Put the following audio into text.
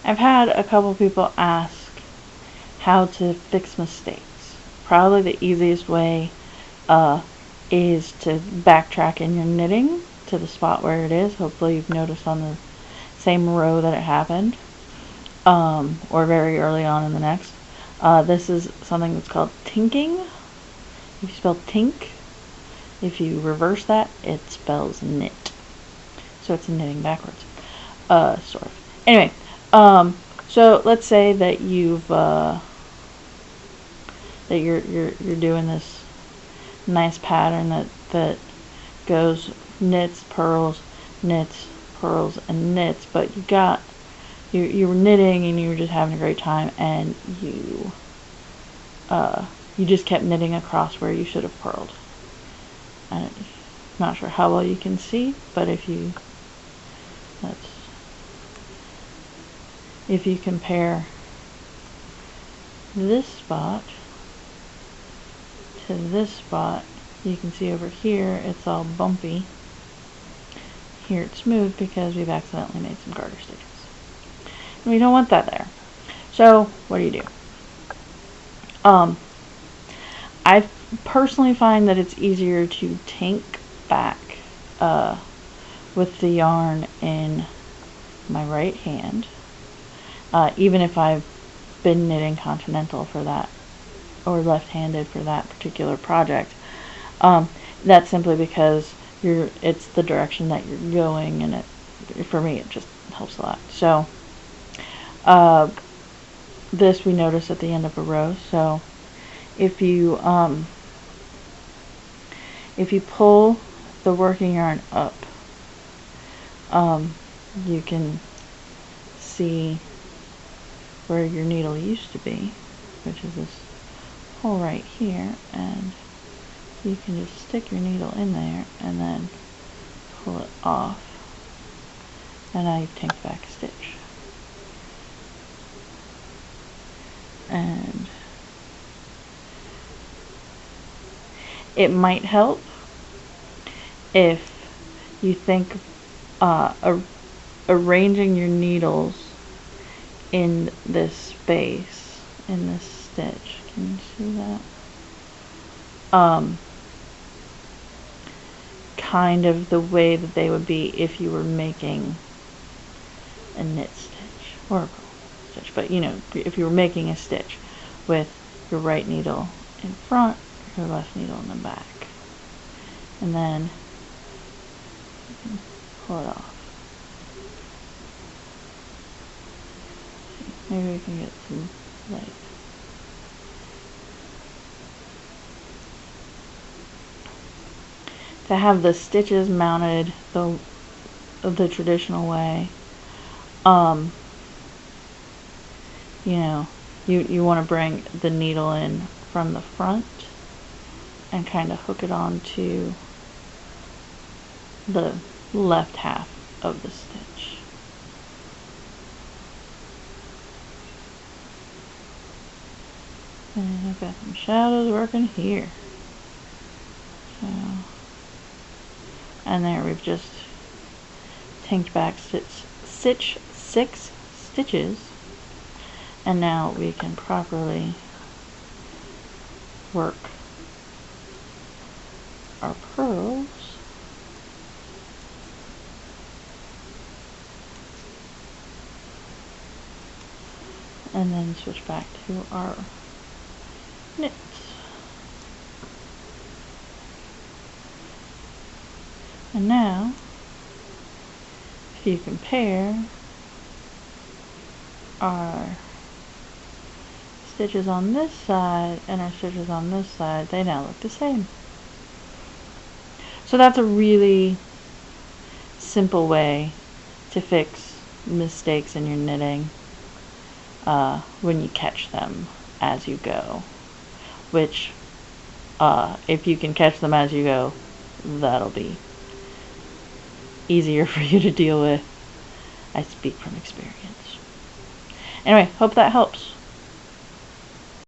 I've had a couple people ask how to fix mistakes. Probably the easiest way is to backtrack in your knitting to the spot where it is. Hopefully you've noticed on the same row that it happened, or very early on in the next. This is something that's called tinking. If you spell tink, if you reverse that, it spells knit. So it's knitting backwards, sort of. Anyway, so let's say that you're doing this nice pattern that goes knits, purls, and knits, but you were knitting and you were just having a great time, and you just kept knitting across where you should have purled. I'm not sure how well you can see, but if you compare this spot to this spot, you can see over here it's all bumpy. Here it's smooth because we've accidentally made some garter stitches. And we don't want that there. So what do? I personally find that it's easier to tink back with the yarn in my right hand, even if I've been knitting continental for that, or left-handed for that particular project. That's simply because it's the direction that you're going, and for me it just helps a lot. So this we notice at the end of a row. So if you pull the working yarn up, you can see where your needle used to be, which is this hole right here, and you can just stick your needle in there and then pull it off, and now you've tinked back a stitch. And it might help if you think arranging your needles in this space, in this stitch. Can you see that? Kind of the way that they would be if you were making a knit stitch or a purl stitch. But you know, if you were making a stitch with your right needle in front, your left needle in the back, and then you can pull it off. Maybe we can get some light. To have the stitches mounted the traditional way, you know, you want to bring the needle in from the front and kind of hook it onto the left half of the stitch. And I've got some shadows working here. So, and there we've just tinked back 6 stitches, and now we can properly work our purls. And then switch back to our knits. And now, if you compare our stitches on this side and our stitches on this side, they now look the same. So that's a really simple way to fix mistakes in your knitting when you catch them as you go, which if you can catch them as you go, that'll be easier for you to deal with. I speak from experience. Anyway, hope that helps.